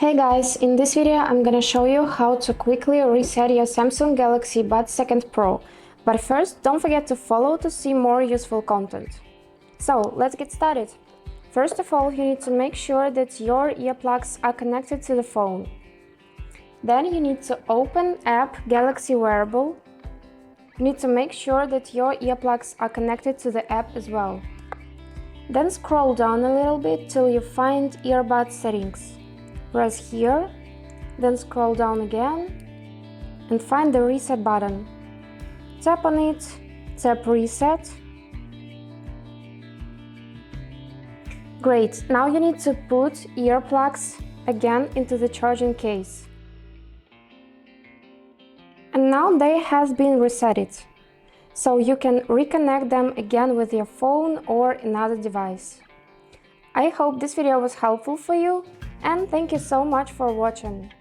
Hey guys, in this video I'm gonna show you how to quickly reset your Samsung Galaxy Buds2 Pro. But first, don't forget to follow to see more useful content. So, let's get started. First of all, you need to make sure that your earplugs are connected to the phone. Then you need to open app Galaxy Wearable. You need to make sure that your earplugs are connected to the app as well. Then scroll down a little bit till you find earbud settings. Press here, then scroll down again and find the reset button. Tap on it, tap reset. Great, now you need to put earplugs again into the charging case. And now they have been resetted, so you can reconnect them again with your phone or another device. I hope this video was helpful for you, and thank you so much for watching.